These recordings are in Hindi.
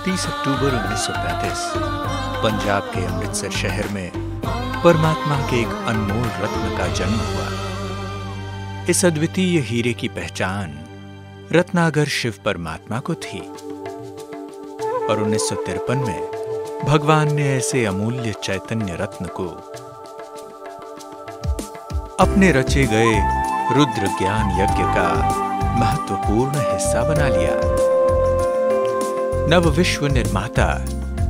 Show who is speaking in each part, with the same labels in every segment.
Speaker 1: 30 अक्टूबर 1935 पंजाब के अमृतसर शहर में परमात्मा के एक अनमोल रत्न का जन्म हुआ। इस अद्वितीय हीरे की पहचान रत्नागर शिव परमात्मा को थी और 1953 में भगवान ने ऐसे अमूल्य चैतन्य रत्न को अपने रचे गए रुद्र ज्ञान यज्ञ का महत्वपूर्ण हिस्सा बना लिया। नव विश्व निर्माता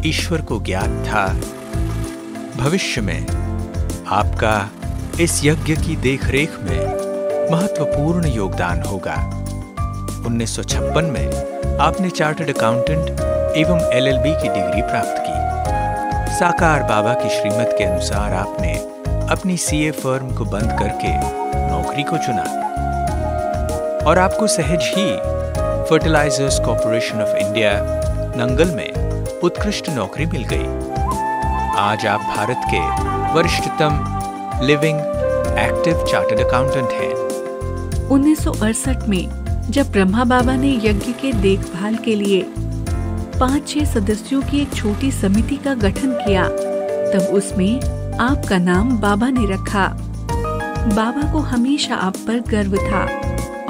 Speaker 1: ईश्वर को ज्ञात था भविष्य में आपका इस यज्ञ की देखरेख में महत्वपूर्ण योगदान होगा। 1956 में आपने चार्टर्ड अकाउंटेंट एवं LLB की डिग्री प्राप्त की। साकार बाबा की श्रीमत के अनुसार आपने अपनी CA फर्म को बंद करके नौकरी को चुना और आपको सहज ही Fertilizers Corporation of India Nangal में उत्कृष्ट नौकरी मिल गई। आज आप भारत के वरिष्ठतम लिविंग एक्टिव चार्टर्ड अकाउंटेंट हैं।
Speaker 2: 1968 में जब ब्रह्मा बाबा ने यज्ञ के देखभाल के लिए 5-6 सदस्यों की एक छोटी समिति का गठन किया, तब उसमें आपका नाम बाबा ने रखा। बाबा को हमेशा आप पर गर्व था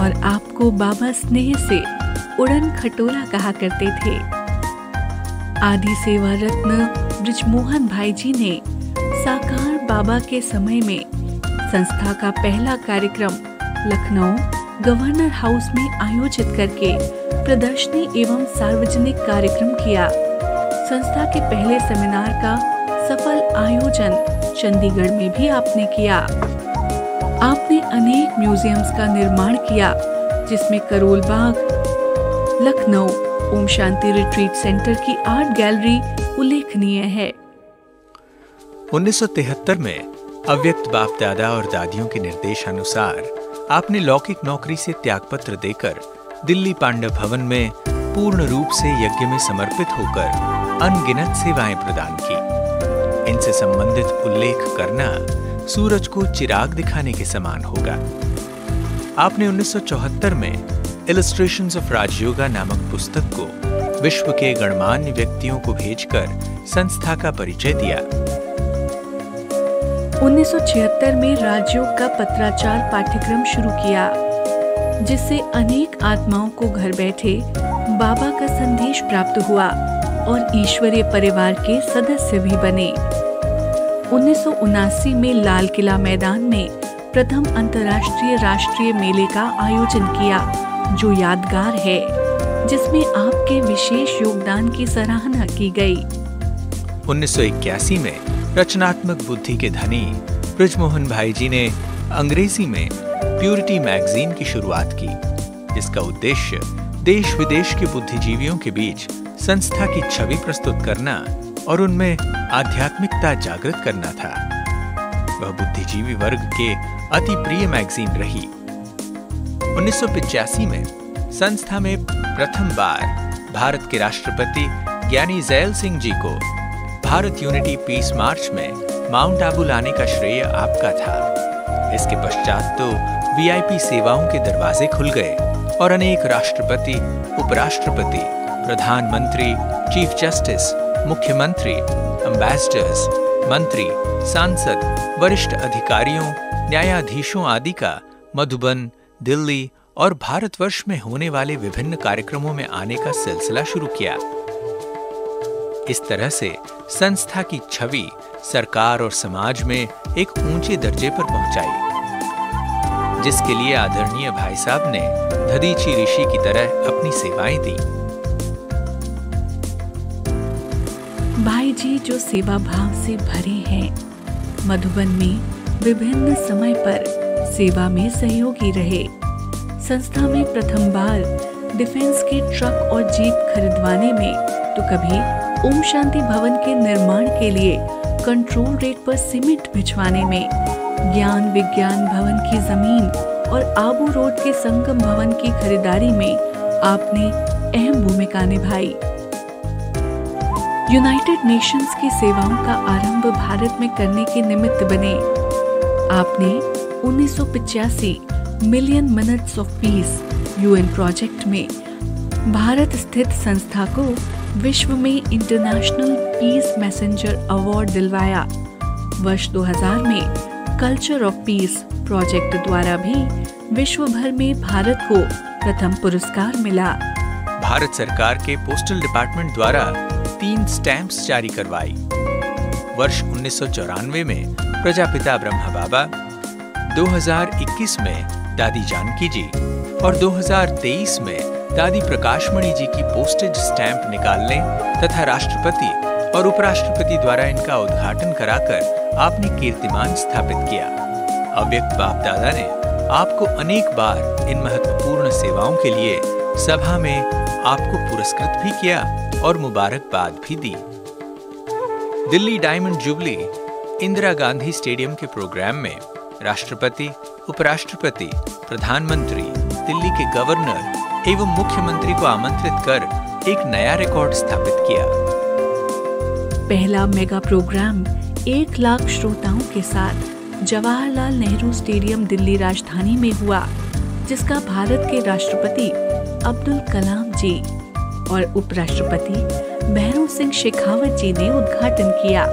Speaker 2: और आपको बाबा स्नेह से उड़न खटोला कहा करते थे। आदि सेवा रत्न बृजमोहन भाई जी ने साकार बाबा के समय में संस्था का पहला कार्यक्रम लखनऊ गवर्नर हाउस में आयोजित करके प्रदर्शनी एवं सार्वजनिक कार्यक्रम किया। संस्था के पहले सेमिनार का सफल आयोजन चंडीगढ़ में भी आपने किया। आपने अनेक म्यूजियम्स का निर्माण किया, जिसमें करोल बाग, लखनऊ ओम शांति रिट्रीट सेंटर की आर्ट गैलरी उल्लेखनीय है।
Speaker 1: 1973 में अव्यक्त बाप दादा और दादियों के निर्देशानुसार आपने लौकिक नौकरी से त्यागपत्र देकर दिल्ली पांडव भवन में पूर्ण रूप से यज्ञ में समर्पित होकर अनगिनत सेवाएं प्रदान की। इनसे संबंधित उल्लेख करना सूरज को चिराग दिखाने के समान होगा। आपने 1974 में इलस्ट्रेशंस ऑफ राजयोगा नामक पुस्तक को विश्व के गणमान्य व्यक्तियों को भेजकर संस्था का परिचय दिया।
Speaker 2: 1976 में राजयोग का पत्राचार पाठ्यक्रम शुरू किया, जिससे अनेक आत्माओं को घर बैठे बाबा का संदेश प्राप्त हुआ और ईश्वरीय परिवार के सदस्य भी बने। 1979 में लाल किला मैदान में प्रथम अंतर्राष्ट्रीय राष्ट्रीय मेले का आयोजन किया, जो यादगार है, जिसमें आपके विशेष योगदान की सराहना की गई।
Speaker 1: 1981 में रचनात्मक बुद्धि के धनी बृजमोहन भाई जी ने अंग्रेजी में प्यूरिटी मैगजीन की शुरुआत की, जिसका उद्देश्य देश विदेश के बुद्धिजीवियों के बीच संस्था की छवि प्रस्तुत करना और उनमें आध्यात्मिकता जागृत करना था। वह बुद्धिजीवी वर्ग के अति प्रिय मैगजीन रही। 1985 में संस्था में प्रथम बार भारत के राष्ट्रपति ज्ञानी ज़ैल सिंह जी को भारत यूनिटी पीस मार्च में माउंट आबू लाने का श्रेय आपका था। इसके पश्चात तो VIP सेवाओं के दरवाजे खुल गए और अनेक राष्ट्रपति, उपराष्ट्रपति, प्रधानमंत्री, चीफ जस्टिस, मुख्यमंत्री, एम्बेसडर्स, मंत्री, सांसद, वरिष्ठ अधिकारियों, न्यायाधीशों आदि का मधुबन, दिल्ली और भारतवर्ष में होने वाले विभिन्न कार्यक्रमों में आने का सिलसिला शुरू किया। इस तरह से संस्था की छवि सरकार और समाज में एक ऊंचे दर्जे पर पहुंचाई, जिसके लिए आदरणीय भाई साहब ने दधीची ऋषि की तरह अपनी सेवाएं दी।
Speaker 2: भाई जी जो सेवा भाव से भरे हैं, मधुबन में विभिन्न समय पर सेवा में सहयोगी रहे। संस्था में प्रथम बार डिफेंस के ट्रक और जीप खरीदवाने में, तो कभी ओम शांति भवन के निर्माण के लिए कंट्रोल रेट पर सीमेंट भिजवाने में, ज्ञान विज्ञान भवन की जमीन और आबू रोड के संगम भवन की खरीदारी में आपने अहम भूमिका निभाई। यूनाइटेड नेशंस की सेवाओं का आरंभ भारत में करने के निमित्त बने। आपने 1985 million minutes of peace UN project में भारत स्थित संस्था को विश्व में इंटरनेशनल पीस मैसेंजर अवार्ड दिलवाया। वर्ष 2000 में कल्चर ऑफ पीस प्रोजेक्ट द्वारा भी विश्व भर में भारत को प्रथम पुरस्कार मिला।
Speaker 1: भारत सरकार के पोस्टल डिपार्टमेंट द्वारा 3 स्टैंप्स जारी करवाई। वर्ष 1994 में प्रजापिता ब्रह्मा बाबा, 2021 में दादी जानकी जी और 2023 में दादी प्रकाशमणि जी की पोस्टेज स्टैंप निकालने तथा राष्ट्रपति और उपराष्ट्रपति द्वारा इनका उद्घाटन कराकर आपने कीर्तिमान स्थापित किया। अव्यक्त बाप दादा ने आपको अनेक बार इन महत्वपूर्ण सेवाओं के लिए सभा में आपको पुरस्कृत भी किया और मुबारकबाद भी दी। Delhi diamond jubilee Indira Gandhi Stadium के प्रोग्राम में राष्ट्रपति, उपराष्ट्रपति, प्रधानमंत्री, दिल्ली के गवर्नर एवं मुख्यमंत्री को आमंत्रित कर एक नया रिकॉर्ड स्थापित किया।
Speaker 2: पहला मेगा प्रोग्राम 1 लाख श्रोताओं के साथ जवाहरलाल नेहरू स्टेडियम दिल्ली राजधानी में हुआ, जिसका भारत के राष्ट्रपति अब्दुल कलाम जी और उपराष्ट्रपति भैरों सिंह शेखावत जी ने उद्घाटन किया।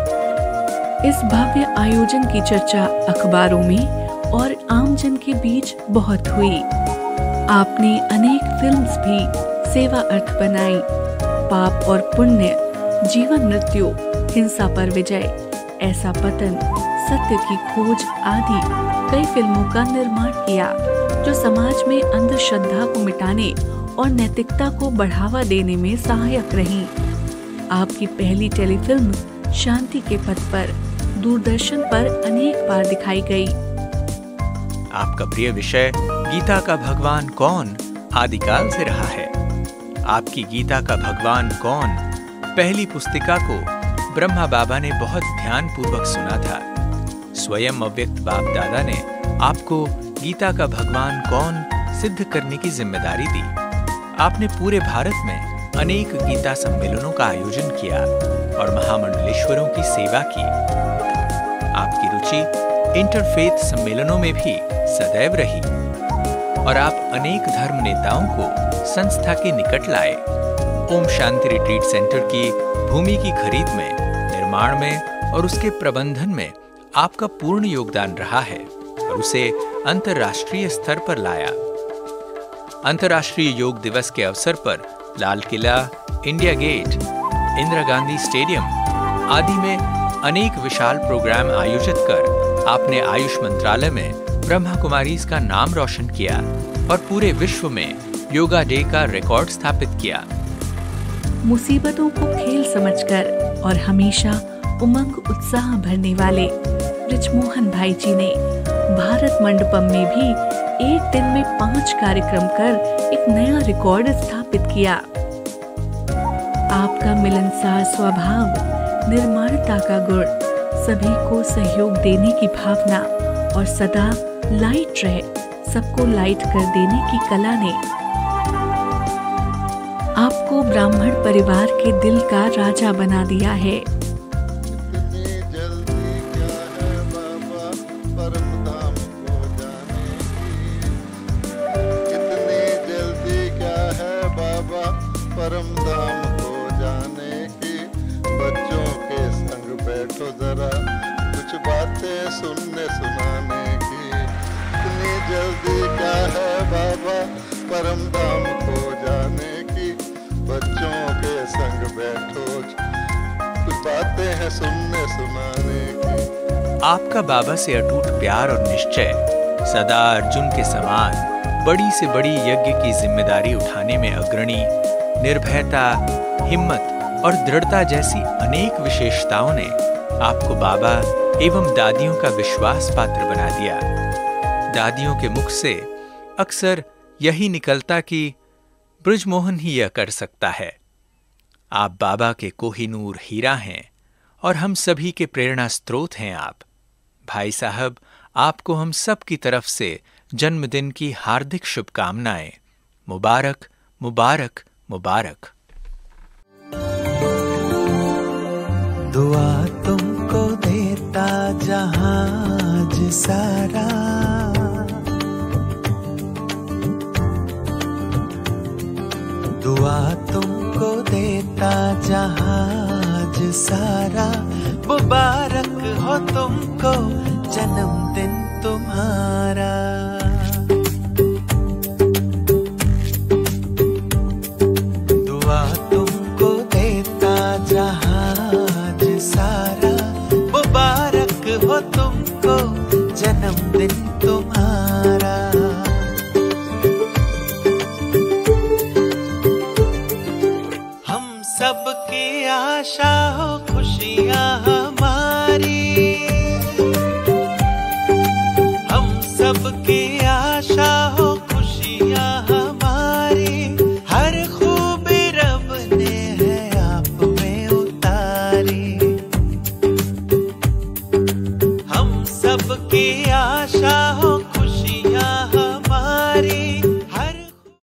Speaker 2: इस भव्य आयोजन की चर्चा अखबारों में और आमजन के बीच बहुत हुई। आपने अनेक फिल्म्स भी सेवा अर्थ बनाई। पाप और पुण्य, जीवन मृत्यु, हिंसा पर विजय, ऐसा पतन, सत्य की खोज आदि कई फिल्मों का निर्माण किया, जो समाज में अंधश्रद्धा को मिटाने और नैतिकता को बढ़ावा देने में सहायक रहीं। आपकी पहली टेलीफिल्म शांति के पथ पर दूरदर्शन पर अनेक बार दिखाई गई।
Speaker 1: आपका प्रिय विषय गीता का भगवान कौन आदिकाल से रहा है। आपकी गीता का भगवान कौन पहली पुस्तिका को ब्रह्मा बाबा ने बहुत ध्यानपूर्वक सुना था। स्वयं अव्यक्त बाप दादा ने आपको गीता का भगवान कौन सिद्ध करने की जिम्मेदारी दी। आपने पूरे भारत में अनेक गीता सम्मेलनों का आयोजन किया और महामंडलेश्वरों की सेवा की। आपकी रुचि इंटरफेथ सम्मेलनों में भी सदैव रही और आप अनेक धर्म नेताओं को संस्था के निकट लाए। ओम शांति रिट्रीट सेंटर की भूमि की खरीद में, निर्माण में और उसके प्रबंधन में आपका पूर्ण योगदान रहा है और उसे अंतर्राष्ट्रीय स्तर पर लाया। अंतर्राष्ट्रीय योग दिवस के अवसर पर Lal Qila, India Gate, Indira Gandhi Stadium आदि में अनेक विशाल प्रोग्राम आयोजित कर आपने आयुष मंत्रालय में ब्रह्मा कुमारीज का नाम रोशन किया और पूरे विश्व में योगा डे का रिकॉर्ड स्थापित किया।
Speaker 2: मुसीबतों को खेल समझकर और हमेशा उमंग उत्साह भरने वाले बृजमोहन भाई जी ने भारत मंडपम में भी एक दिन में 5 कार्यक्रम कर एक नया रिकॉर्ड स्थापित किया। आपका मिलनसार स्वभाव, निर्माणता का गुण, सभी को सहयोग देने की भावना और सदा लाइट रहे, सबको लाइट कर देने की कला ने आपको ब्राह्मण परिवार के दिल का राजा बना दिया है।
Speaker 3: परम धाम को जाने की, बच्चों के संग बैठो जरा कुछ बातें सुनने सुनाने की। इतनी जल्दी क्या है बाबा परम धाम को जाने की, बच्चों के संग बैठो कुछ बातें हैं सुनने सुनाने की।
Speaker 1: आपका बाबा से अटूट प्यार और निश्चय सदा अर्जुन के समान बड़ी से बड़ी यज्ञ की जिम्मेदारी उठाने में अग्रणी, निर्भयता, हिम्मत और दृढ़ता जैसी अनेक विशेषताओं ने आपको बाबा एवं दादियों का विश्वास पात्र बना दिया। दादियों के मुख से अक्सर यही निकलता कि बृजमोहन ही यह कर सकता है। आप बाबा के कोहिनूर हीरा हैं और हम सभी के प्रेरणा स्रोत हैं आप। भाई साहब, आपको हम सब की तरफ से जन्मदिन की हार्दिक शुभकामनाएं। मुबारक, मुबारक, मुबारक।
Speaker 4: दुआ तुमको देता जहाज सारा, दुआ तुमको देता जहाज सारा, मुबारक हो तुमको जन्मदिन तुम्हारा। दुआ तुमको देता जहाज सारा, मुबारक हो तुमको जन्मदिन तुम्हारा। हम सबकी आशा हो खुशियाँ